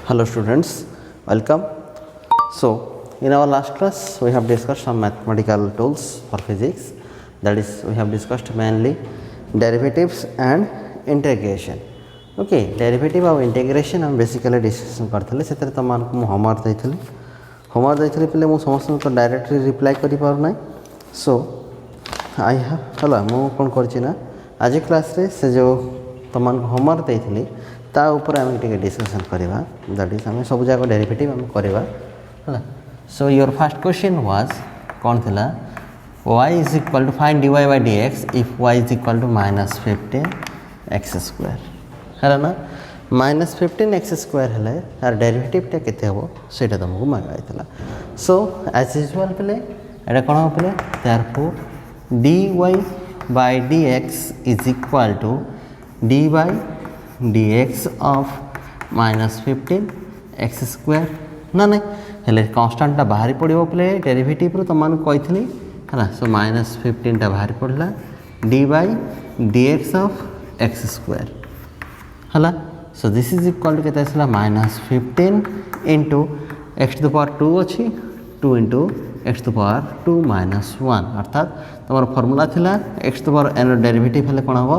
Hello students, welcome. So in our last class we have discussed some mathematical tools for physics, that is we have discussed mainly derivatives and integration. Okay, derivative और integration हम basically discussion करते से तुम मानक homework देइथले पहले मु समस्त तो डायरेक्टली रिप्लाई करि पार नै. सो आई हला मु कोन करछि ना आज क्लास रे से जो तुम होमवर्क देइथली ता ऊपर आम टे डिस्कसन करवा, दैट इज आम सब जाक डेरिवेटिव आम करवा है. So your first question was कौन थिला y is equal to find dy by dx if y is equal to -15x square है ना. -15x स्क्वायर है यार डेरिवेटिव टा केते हो सेटा तुमको मांगाइतला. सो एज यूजुअल पले एटा कोन हो पले therefore dy by dx is equal to dy dx of -15x square ना नहीं हेले कांस्टेंट बाहरी पड़ो पे डेरिवेटिव रू तुम कही है. सो -15 बाहरी पड़ा D by dx of x square है. So this is equal to केते -15 into x to the power 2 अच्छी 2 into x to the power 2 -1 अर्थात तुम फर्मूला थिला x to the power n derivative हेले कोन हो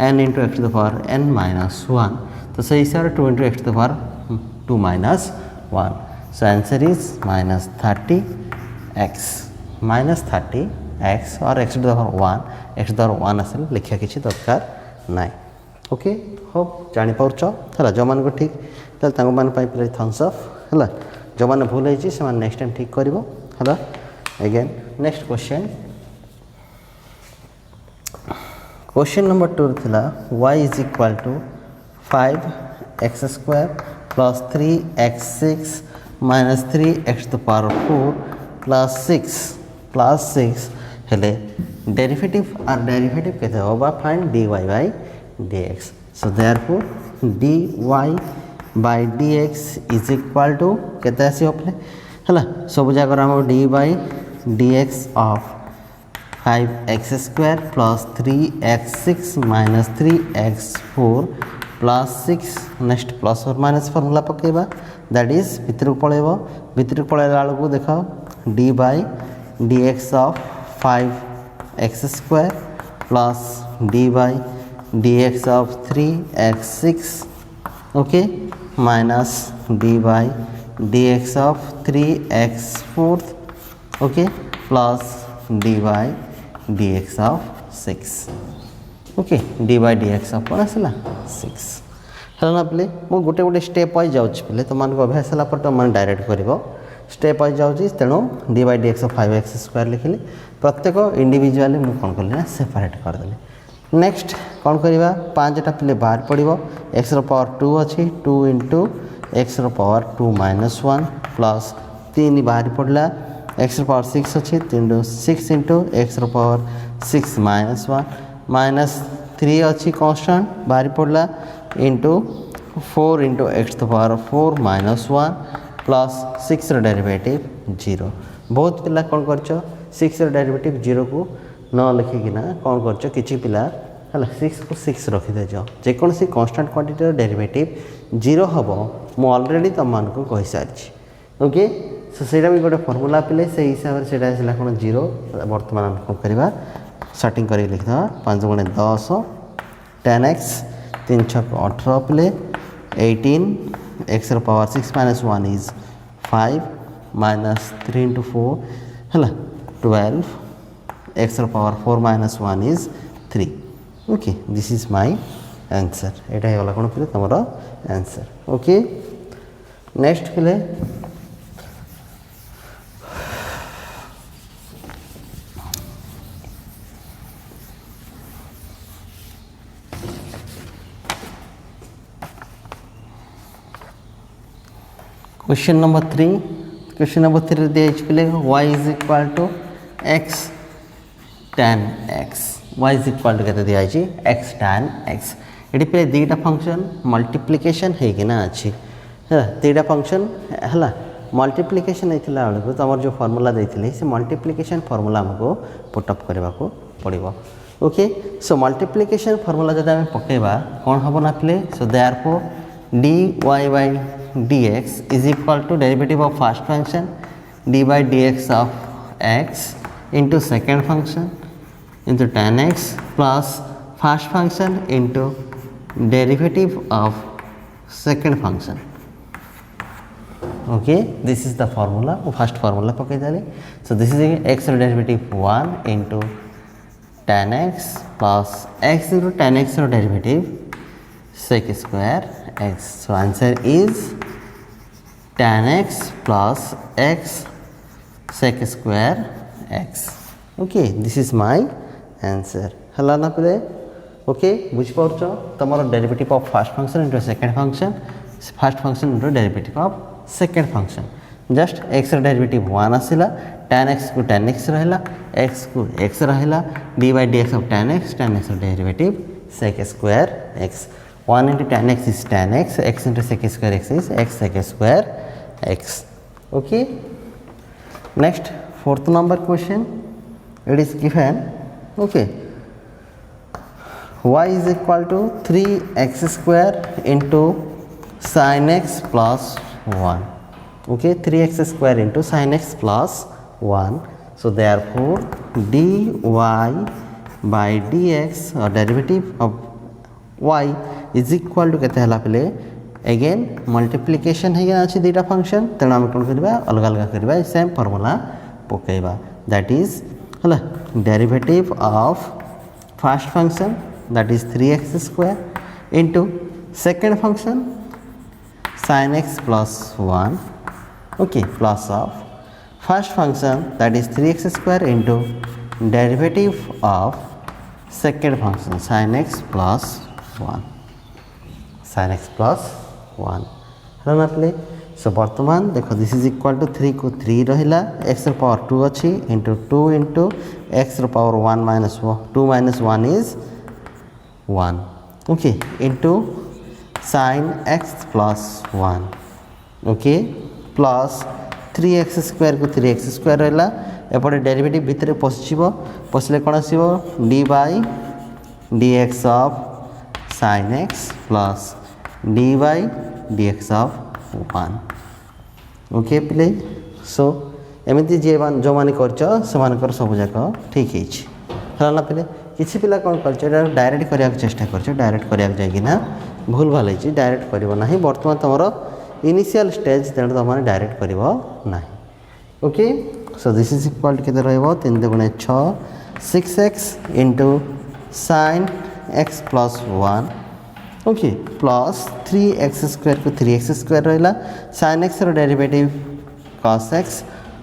n into x to the power n -1. तो सही हिसाब से 2 into x to the power 2 -1. So answer is -30x और x to the power 1 x to the power 1 आसे लिखा किसी दरकार नाइ. ओके होप जानी पाउछ है जो मान को ठीक तल तांको मान पाई प्ले थम्स अप है. जो मान भूल है से नेक्स्ट टाइम ठीक करिवो है. अगेन नेक्स्ट क्वेश्चन नंबर 2 थिला y is equal to 5x square plus 3x6 minus 3x to the power 4 plus 6 हेले डेरिवेटिव और डेरिवेटिव केते होबा find dy by dx. So therefore dy by dx is equal to केते आसी होपले है सब जगह हम dy by dx of 5x square plus 3x6 minus 3x4 plus 6 next plus और माइनस फॉर्मूला पकेबा दैट इज भितर पळेला को देखो d by dx of 5x square plus d by dx of 3x6 okay minus d by dx of 3x4 okay plus d by dx of 6 okay d by dx of कौन आसला 6 है ना. पे मु गोटे गोटे स्टेप वाइज जाऊँच पे तुम अभ्यास है तुम डायरेक्ट कर स्टेप वाइज जाऊँगी तेणु D by dx of 5x square लिखिली प्रत्येक इंडिविजुअली मुझे कौन कली ना सेपरेट करदेली. नेक्स्ट कौन करवा 5टा पे बाहर पड़ो x रो पावर 2 अच्छी 2 इंटू x रो पावर 2 -1 प्लस 3 बाहर पड़ा x रो पावर 6 अच्छी 6 इंटू x रो पावर 6 -1 माइनस 3 अच्छी कांस्टेंट बाहर पड़ा into 4 into x to power 4 -1 plus 6 रो डेरिवेटिव 0. बहुत पिला कौन कर 6 रो डेरिवेटिव 0 को न लिखिकिना कौन कर किसी पिला है 6 को 6 रखीदे जेकोसी कांस्टेंट क्वांटिटी डेरिवेटिव 0 हम मु ऑलरेडी तुम मान को कही सारी. ओके सो सेटा भी गोटे फॉर्मूला पे से हिसाब से सेटा कौन 0 बर्तमान कौन करवा स्टार्टिंग कर लिखा 5 × 10 10x 3 × 6 18 पे 18 x रो पावर 6 -1 इज 5 माइनस 3 इंटू 4 है 12 x रो power 4 -1 is 3. Okay this is my answer. एटा होला कोन पे तमरो आंसर. ओके नेक्स्ट पे क्वेश्चन नंबर 3 दिया पे y is equal to x tan x y is equal to के दिया x tan x. ये पे दीटा फंक्शन मल्टीप्लिकेशन होना अच्छी है 2टा फंक्शन है मल्टीप्लिकेशन होता बेलू तुम जो फॉर्मूला देते से मल्टीप्लिकेशन फॉर्मूला हमको पुटअप करने को पड़ो. ओके सो मल्टीप्लिकेशन फॉर्मूला जब आम पकेबा कौन हम ना पे. सो therefore dy by dx is equal to derivative of first function d by dx of x into second function into tan x plus first function into derivative of second function. Okay, this is the formula, first formula pakai dali. So this is x derivative 1 into tan x plus x into tan x derivative sec square x. So answer is tan x plus x sec square x. Okay, this is my answer. Hala na pile. Okay, बुझ पारछ तमरो derivative of first function into second function, first function into derivative of second function. Just x ର derivative 1 आसिला, tan x को tan x रहला, x को x रहला, d by dx of tan x ର derivative sec square x. 1 into tan x is tan x, x into sec square x is x sec square x. Okay, next fourth number question, it is given. Okay, y is equal to 3x square into sin x plus 1. Okay, 3x square into sin x plus 1. So therefore dy by dx or derivative of y is equal to केते हला पले again multiplication है गया अछि दुटा function, तेना हम कोन करबा अलग अलग करबा सेम फार्मूला पकेबा, that is हला derivative of first function that is 3x square into second function sin x plus 1. Okay, plus of first function that is 3x square into derivative of second function sin x plus 1, sin x plus 1 run अपने. सो वर्तमान देखो this is equal to 3 को 3 रहिला, x रो power 2 अछि into 2 into x रो power 1 minus 1, 2 minus 1 is 1. Okay, into sin x plus 1. Okay, plus 3x square को 3x square रहला, एपटे डेरिवेटिव भितर पसिबो, पसले कोन आसीबो d by dx of sin x plus d by dx of 1. Okay प्ले. So एमती जे जो माने करछ से मानकर सब जाक ठीक हेछि हला प्ले. किसी पिला कौन कर डायरेक्ट करने चेष्टा कर, डायरेक्ट करने जाइना भूल भाल है, डायरेक्ट कर ना बर्तमान तुम इनिशियल स्टेज, तेणु तुम डायरेक्ट कर ना. Okay, so this is equal to केते रहइबो 3 दुगुणे 6 6x into sin x plus 1. Okay, plus 3x square को 3x स्क्वायर रहला, sin x रो डेरिवेटिव cos x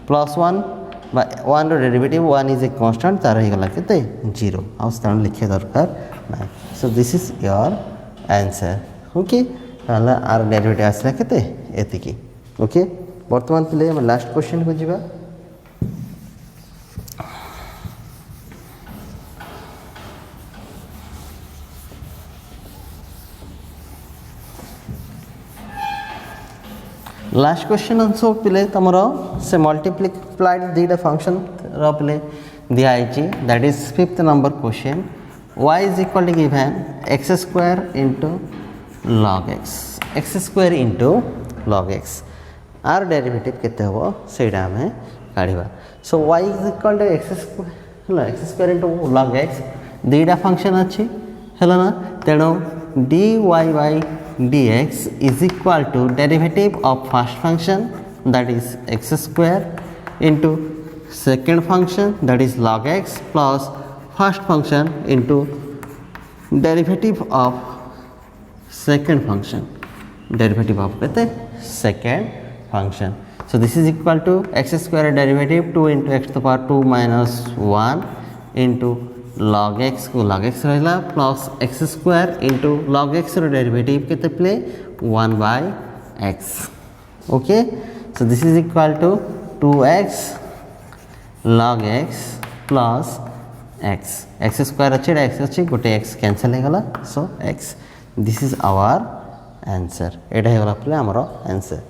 plus 1 1 रो डेरिवेटिव 1 इज ए कांस्टेंट, तार ही गला केते 0 आ स्थान लिखे दरकार ना. सो this is your answer. Okay, हला आर डेरिवेटिव आसला केते एति की. ओके, वर्तमान पिले हम लास्ट क्वेश्चन को जिबा. लास्ट क्वेश्चन आंसर पिले तमरो से मल्टीप्लाइड दीटा फंक्शन रो पिले दिया आइची, that is fifth number question. y is equal to given x square into log x, x square into log x. आर डेरिवेटिव केते हो सेटा हमें काढिबा. So y is equal to x square, x square into log x दीटा function अछि हला ना, तेनो dy by dx is equal to derivative of first function that is x square into second function that is log x plus first function into derivative of second function, derivative of second function. So this is equal to x square derivative 2 into x to the power 2 minus 1 into log x को log x रहला plus x square into log x रो derivative केते प्ले 1 by x. Okay, so this is equal to 2x log x plus x, x square अच्छे x अच्छे गोटे x cancel हो गला. So x, this is our answer. एटा हो गला प्ले हमरो आंसर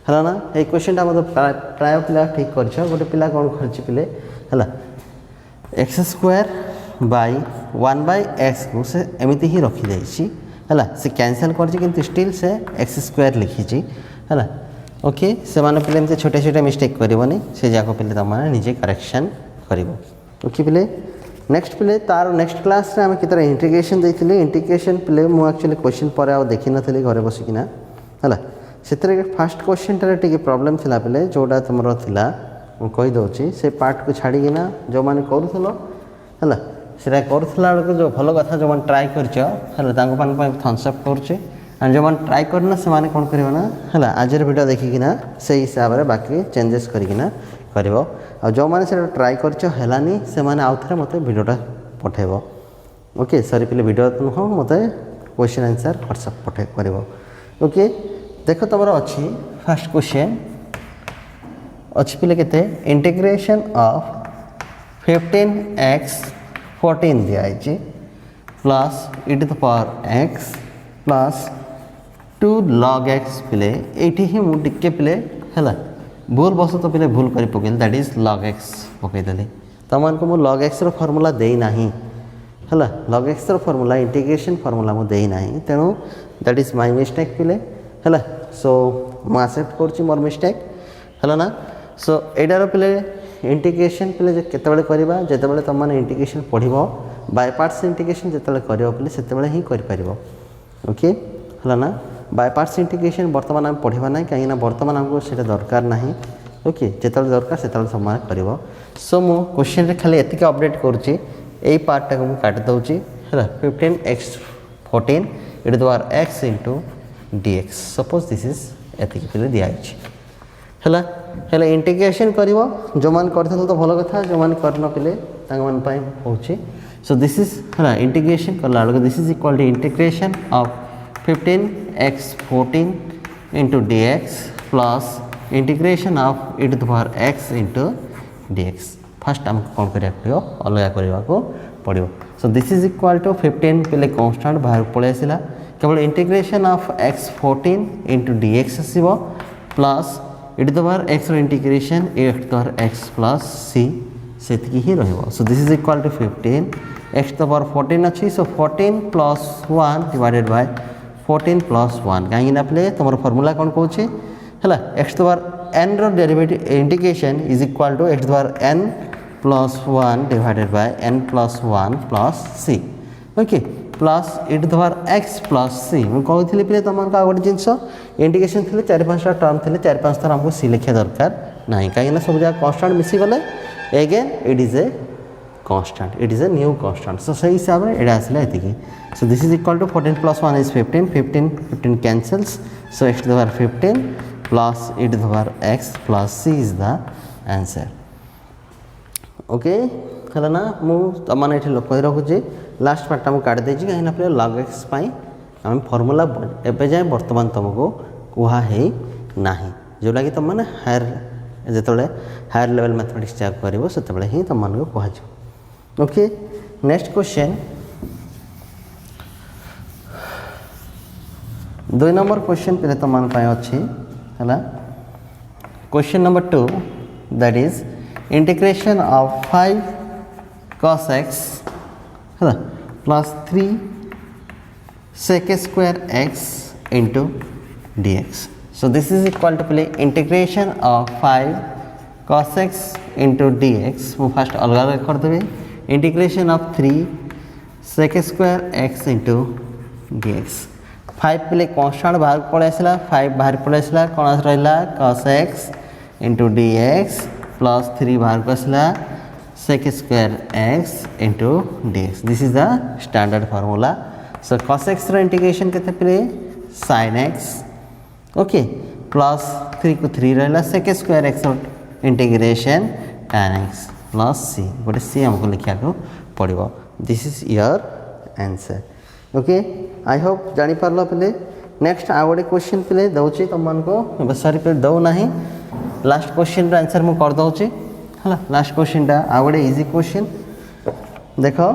हला ना. ए क्वेश्चन ता मतलब प्राय पिला ठीक करछ, गोटे पिला कोन करछ पिले हला x square by 1 by x को से एमिति ही रखी जाइछि है से कैंसल कर स्टिल से एक्स स्क्वायर लिखी है ओके से माने पिले एमती छोटे छोटे मिस्टेक करबनी से जाक पिले तुम निजे करेक्शन कर ओके पिले नेक्स्ट पिले तार नेक्स्ट क्लास रे आम केतर इंटीग्रेशन देइथिले इंटीग्रेशन पिले मु एक्चुअली क्वेश्चन पर आ देखि नथिले घरे बसिकिना है से फास्ट क्वेश्चन टारे टिके प्रॉब्लम थिला पिले जोटा तुमरो थिला मु कहि दउची से पार्ट को छाड़ीकिना जो माने करूथलो है सेटा करूथला बेलको जो भल कथा जो माने ट्राई करछ है तांको पान पे थम्स अप करछे एंड जो माने ट्राई करना से माने कोन करबो ना है आजर वीडियो देखिकिना से हिसाब रे बाकी चेंजेस करिकिना करबो आ जो माने से ट्राई करछ हेलानी से माने आउथरे मते वीडियोटा पठेबो ओके सॉरी पिले वीडियो तो हो मते क्वेश्चन आंसर व्हाट्सएप पठे करबो ओके देखो तमरो अछि फर्स्ट क्वेश्चन अच्छी पिले केते इंटीग्रेशन ऑफ 15x 14 दिया है plus e to the power x plus 2 log x पिले एठी ही मु टिके पिले हला भूल बस तो पिले भूल करी पकेल दैट इज log x पकई देली तमन को मु log x रो फार्मूला देई नाही हला log x रो फार्मूला इंटीग्रेशन फार्मूला मु देई नाही तेनु दैट इज माय मिस्टेक पिले हला सो मु एक्सेप्ट करछि मोर मिस्टेक हला ना सो एडार पिले इंटीग्रेशन पिले जे केतेबेले करबा जेतेबेले तुम माने इंटीग्रेशन पढिबो बाय पार्ट्स इंटीग्रेशन जेतेबेले करबो पिले सेतेबेले ही कर परिबो ओके हला ना बाय पार्ट्स इंटीग्रेशन वर्तमान हम पढिबा नै काहे ना वर्तमान हमको सेटा दरकार नाही ओके जेतेबेले दरकार सेतेबेले समान करबो सो मु क्वेश्चन रे खाली एतिके अपडेट करछि एई पार्ट टा को मु काट दउछि हला 15x 14 e to the power x into dx suppose this is एतिके पिले दिया अछि हला हेले इंटीग्रेशन करिवो जो मान करथल तो भलो कथा जो मान करन पिले तांग मान पाई होछि सो दिस इज हला इंटीग्रेशन करला लगे this is equal to integration of 15x 14 into dx plus integration of e to the power x into dx first हम कोन करिया पड़ियो अलगा करबा को पड़ियो so this is equal to 15 पिले कांस्टेंट बाहर पळे आसिला केवल integration of x 14 into dx आसीबो plus e to the power x रो integration e to the power x plus c सेतकी ही रहइबो so this is equal to 15 x to the power 14 अछि सो 14 plus 1 divided by 14 plus 1 काहे ना play तमरो formula कोन कहूछि हला x to the power n रो derivative integration is equal to x to the power n plus 1 divided by n plus 1 plus c okay plus e to the power x plus c मु कहउथिले पिले तमन का गोटे जिंस integration थिले 4-5 term थिले 4-5 थर हमको c लिखिया दरकार नाही काहे ना सब जगह कांस्टेंट मिसी गले again it is a constant it is a new constant so सही हिसाब रे एडा आसले एतिकी so this is equal to 14 plus 1 is 15 cancels so x to the power 15 plus e to the power x plus c is the answer okay हला ना मु तमन एठी कहि रखु जे लास्ट पार्ट हम काट दे छी काहे ना पे log x पाई हम फार्मूला एबे जाय वर्तमान तुमको कुहा है नाही जोला कि तुम माने हायर जेतले हायर लेवल मैथमेटिक्स चेक करिवो सेतबेले ही तुम मन को कुहा छ okay next question 2 number question पे तुम मन पाए अछि हला question number 2 that is integration of 5 cos x है plus 3 sec square x into dx so this is equal to play integration of 5 cos x into dx मु first अलग कर देबे integration of 3 sec square x into dx 5 पले constant बाहर पळे आसला 5 बाहर पळे आसला कोन रहला cos x into dx plus 3 बाहर को आसला sec square x into dx this is the standard formula so cos x रो इंटीग्रेशन केते पले sin x ओके प्लस 3 को 3 रहला sec square x रो integration tan x plus c गोटे c हमको लिखिया को पड़िबो this is your answer okay I hope जानि पारलो पले नेक्स्ट आ गोटे क्वेश्चन पले दउची तुम मन को सॉरी पे दउ नाही लास्ट क्वेश्चन रो आंसर मु कर दउची हला लास्ट क्वेश्चन टा आ गोटे इजी क्वेश्चन देखो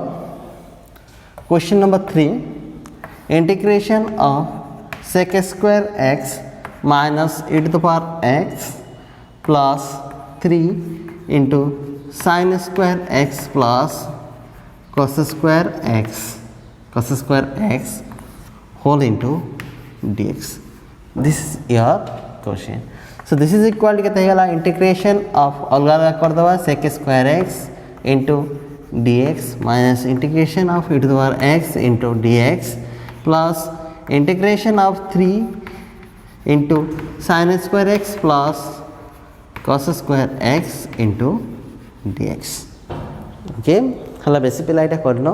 question number 3 integration of sec square x minus e to the power x plus 3 into sin square x plus cos square x whole into dx. This is your question. So this is equal to केते गला integration of अलग अलग कर दवा sec square x into dx minus integration of e to the power x into dx plus integration of 3 into sin square x plus cos square x into dx. Okay, हला बेसी पिला एटा करनो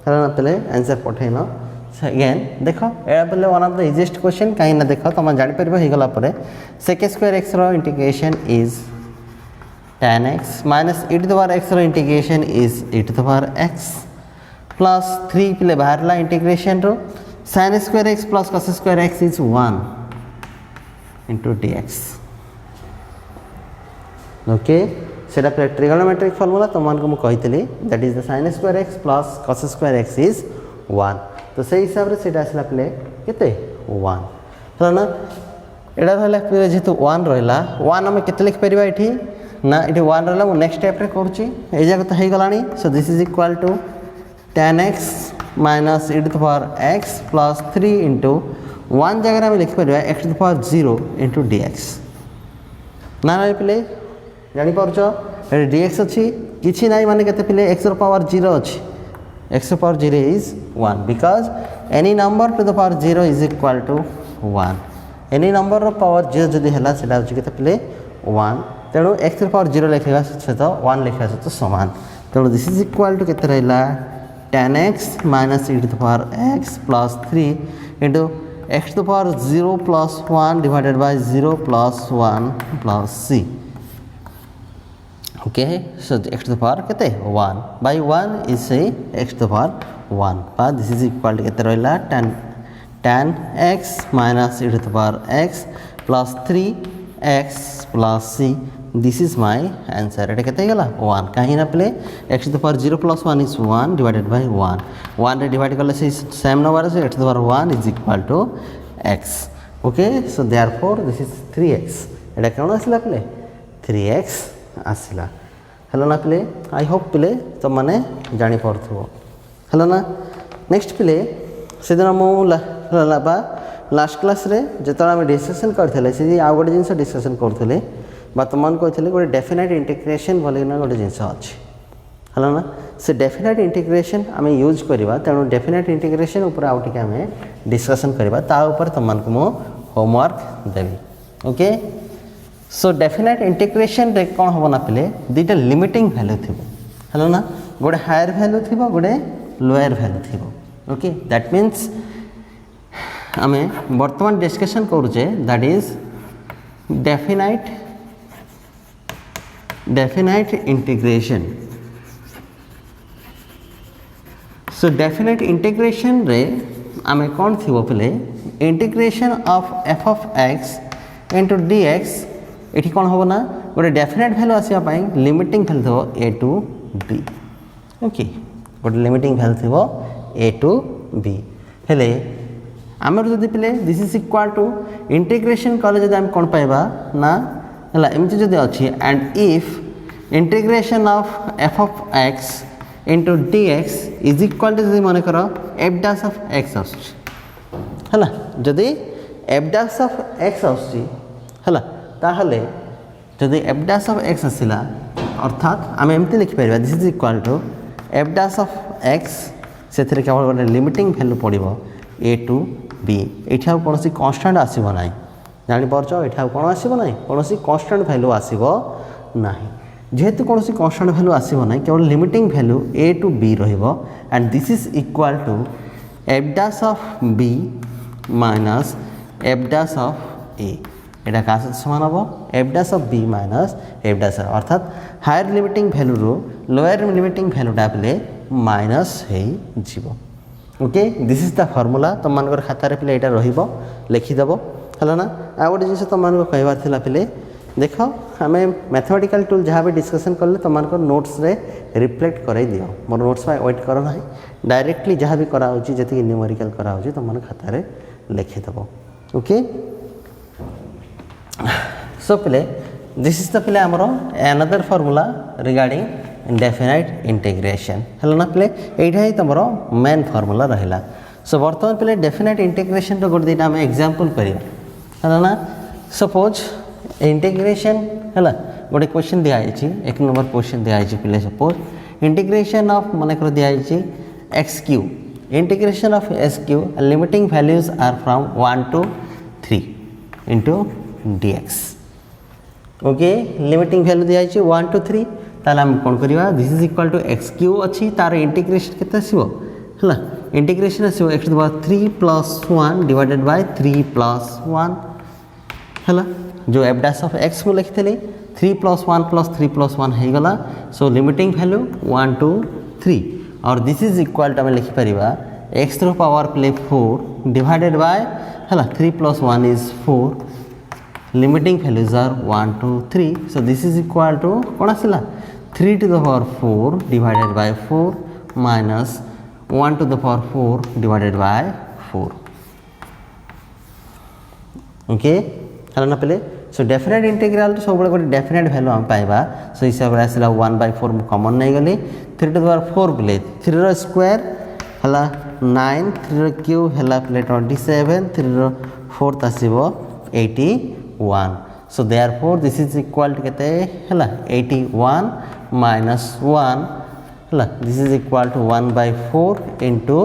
हला ना पहले आंसर पठेनो. अगेन देखो एटा पहले one of the easiest question काई ना देखो तुम जानि परबो हे गला परे sec square x रो integration is tan x minus e to the power x रो integration is e to the power x plus 3 पिले बाहरला इंटीग्रेशन रो sin square x plus cos square x is 1 into dx. Okay सेटा पे trigonometric formula तुम को कही that is the sin square x plus cos square x is 1. तो से हिसाब से सेटा आसला प्ले केते 1 हला ना एडा रहला पे जेतु 1 रहला 1 हम केते लिख परिबा एठी ना एठी 1 रहला मो नेक्स्ट स्टेप रे करछि ए जगह तो हे गलानी. So this is equal to tan x minus e to the power x plus 3 into 1 जगह हम लिख परिबा x to the power 0 into dx. ना ना प्ले जानि परछो ए dx अछि किछि नाही माने केते प्ले x रो पावर 0 अछि x to the power 0 is 1 because any number to the power 0 is equal to 1. Any number of power 0 जदि हला सेटा होछि केते प्ले 1 तेणु x to the power 0 लिखिबा सहित 1 लिखिबा सहित समान. तेणु दिस इज इक्वल टू केते रहला tan x minus e to the power x plus 3 into x to the power 0 plus 1 divided by 0 plus 1 plus c. Okay, so x to the power केते 1 by 1 is say x to the power 1 but this is equal to केते रहला tan x minus e to the power x plus 3x plus c. This is my answer. एटा केते गेला 1 काहे ना play x to the power 0 plus 1 is 1 divided by 1 1 रे divide करले से same number से x to the power 1 is equal to x. Okay, so therefore this is 3x. एटा कोन आसला play 3x आसला हेलो ना प्ले. आई होप प्ले तुम माने जानी पड़थो हेलो ना. नेक्स्ट प्ले से दिन मु लाबा लास्ट क्लास रे जेतरा हम डिस्कशन करथले से आ गोटे जिंस डिस्कशन करथले बा तुमन कहथले गोटे डेफिनेट इंटीग्रेशन बोले ना गोटे जिंस अछि हेलो ना. से डेफिनेट इंटीग्रेशन आमे यूज करबा तेणु डेफिनेट इंटीग्रेशन ऊपर आउ टिके आमे डिस्कशन करबा ता ऊपर तुमन को मो होमवर्क देबी. ओके, सो डेफिनेट इंटीग्रेशन रे कोन होबो ना पले दुटा लिमिटिंग वैल्यू थिबो हेलो ना. गोटे हायर वैल्यू थिबो गोटे लोअर वैल्यू थिबो. ओके, दैट मीन्स आमे वर्तमान डिस्कशन करूचे that is definite integration. So definite integration रे आमे कोन थिबो पले integration of f of x into dx एठी कोन होबो ना गोटे डेफिनेट वैल्यू आसिया पाई लिमिटिंग वैल्यू थो a to b. ओके, गोटे लिमिटिंग वैल्यू थो a to b हेले आमर जदि प्ले this is equal to integration कले जदि हम कोन पाइबा ना हला एमति जदि अछि and if integration of f of x into dx is equal to जदि माने करो f dash of x आछि हला. जदि f dash of x आछि हला ताहले जदि f dash of x आसिला अर्थात आम एमती लिखि परिबा this is equal to f dash of x सेथरे केवल गोटे लिमिटिंग वैल्यू पड़िबो a to b. एठा कोनोसी कांस्टेंट आसीबो नाही जानि परछो एठा कोन आसीबो नाही कोनोसी कांस्टेंट वैल्यू आसीबो नाही. जेहेतु कोनोसी कांस्टेंट वैल्यू आसीबो नाही केवल limiting value a to b रहिबो and this is equal to f dash of b minus f dash of a. एटा का समान हो f dash of b minus f dash अर्थात हायर लिमिटिंग वैल्यू रो lower limiting value डाबले minus हे जीवो. Okay, this is the formula तुम मानकर खाता रे play एटा रहिबो लिखि देबो हला ना. आ गोटे जिंस तुम मानको कहबार थिला प्ले देखो हमें मैथमेटिकल टूल जहाँ भी डिस्कशन कले तुम मानको नोट्स रे रिफ्लेक्ट कराई दियो. मोर नोट्स में वेट करो ना डायरेक्टली जहाँ भी करा होची जति न्यूमेरिकल करा होची तुम माने खाता रे लिखि देबो. ओके, सो प्ले दिस इज द प्ले आमरो another formula regarding definite integration हेलो ना प्ले एटा ही तमरो मेन फार्मूला रहिला. सो बर्तमान पे डेफिनेट इंटीग्रेशन रो गोटे दुईटा आम एग्जांपल करिया है ना सपोज इंटीग्रेशन है गोटे क्वेश्चन दिखाई एक नंबर क्वेश्चन दिखाई पे सपोज इंटीग्रेशन ऑफ मन कर दिखाई x cube integration of x cube limiting values are from 1 to 3 into dx okay limiting value दिखाई 1 to 3 ताले हम कौन करवा this is equal to x cube अच्छी तार इंटीग्रेशन केते आसीबो हला इंटीग्रेशन आसीबो x to 3 plus 1 divided by 3 plus 1 हला जो f dash of x को लिखितली 3 plus 1 plus 3 plus 1 है गला सो लिमिटिंग वैल्यू 1 to 3 और दिस इज इक्वल टू हम लिखि परिबा x रो पावर प्ले 4 डिवाइडेड बाय हला 3 plus 1 is 4 limiting values are 1 to 3 so this is equal to कौन आसिला 3 to the power 4 divided by 4 minus 1 to the power 4 divided by 4 okay हला ना पहले सो डेफिनेट इंटीग्रल तो सब गोटे डेफिनेट वैल्यू हम पाइबा सो हिसाब से आसिला 1/4 कॉमन नहीं गली 3 to the power 4 प्ले 3 रो स्क्वायर हला 9 3 रो क्यूब हला प्ले 27 3 रो 4 आसीबो 81 so therefore this is equal to केते हला 81 minus 1 हला this is equal to 1/4 into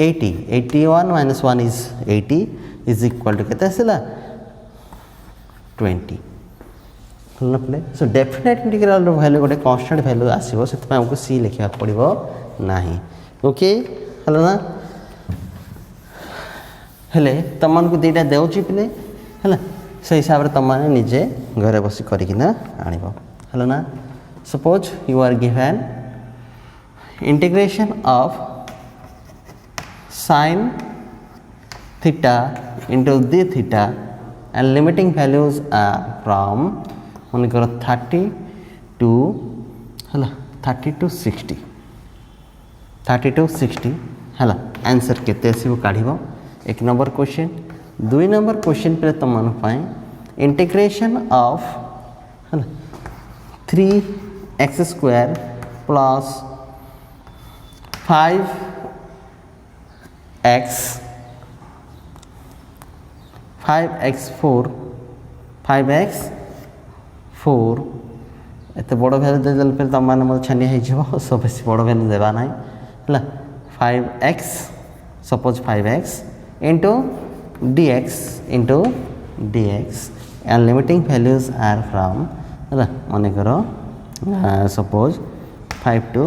80 81 minus 1 is 80 is equal to केते आसिला 20 हला प्ले सो डेफिनेट इंटीग्रल रो वैल्यू गोटे कांस्टेंट वैल्यू आसीबो सेत हमको सी लिखा पड़िबो नाही ओके हला ना हेले तमन को दीटा देउची पिले हला से हिसाब से तुम मैंने निजे घरे बस करना आनिब है ना suppose you are given integration of sin theta into d theta and limiting values are from मन कर 30 to 60 है आंसर केते आसीबो काढिबो एक नंबर क्वेश्चन 2 नंबर क्वेश्चन पे तुम मन पाए integration of 3x² plus 5x4 एत बड़ भैल्यू देदेल फिर तुम मैंने मतलब छानिया हो सो बेस बड़ भैल्यू देवा ना है 5x suppose 5x into dx and limiting values are from मन करो suppose 5 to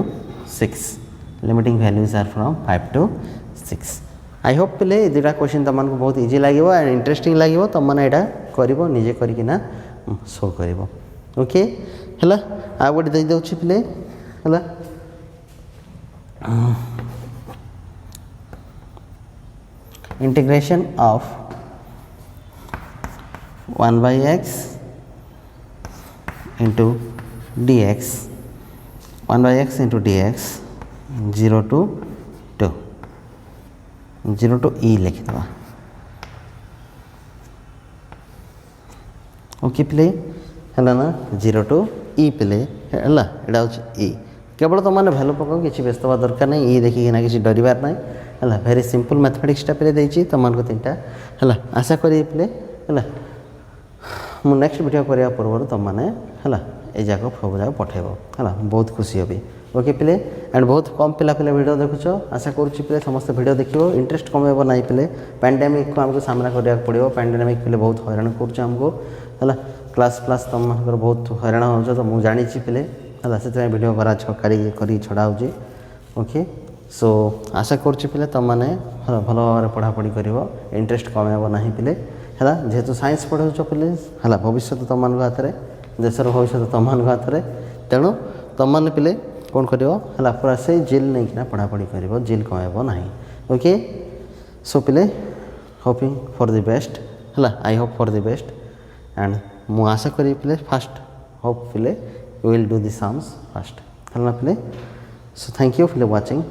6 limiting values are from 5 to 6 I hope पे दुटा क्वेश्चन तुम को बहुत इजी लगे एंड इंटरेस्टिंग लगे तुम मैंने यहाँ कर निजे करना शो कर ओके है आ गोटे दे दूसरी पे है integration of 1/x into dx 1/x into dx 0 to 2 e लिख दवा ओके प्ले है ना 0 to e प्ले है एटा हूँ e केवल तुम मैंने भैल्यू पकाओ किसी व्यस्त हवा दरकार नहीं ई देखिए किसी डरबार ना है भेरी सिंपल मैथमेटिक्स पे देती तुम को 3टा है आशा करी पे है मु नेक्स्ट वीडियो करने पूर्व तुम मैंने है ये सब जाक पठेब है बहुत खुशी होबी ओके पे एंड बहुत कम पिला पे वीडियो देखुच आशा करुच्ची पे समस्त वीडियो देखो इंटरेस्ट कमेब ना पे पैंडेमिक को आमको सामना करा पड़ो पैंडेमिक पे बहुत हैरान करमको है क्लास प्लास तुम बहुत हैरान हो तो मुझे जानी पे है से वीडियो कर छड़ा हो ओके सो आशा करुच्ची पे तुम मैंने भल भाव पढ़ापढ़ी कर इंटरेस्ट कमेब ना पे है जेहेतु साइंस पढ़ाऊच पे है भविष्य तुम हाथ में देशर भविष्य तुम हाथ में तेणु तुम मैंने पे कौन कर पूरा से जेल नहीं पढ़ापढ़ी कर जेल कमेब ना ओके सो पे होपिंग फॉर द बेस्ट है I hope for the best and मु आशा करी पे फास्ट होप पे you will do the sums fast है ना पे so thank you for watching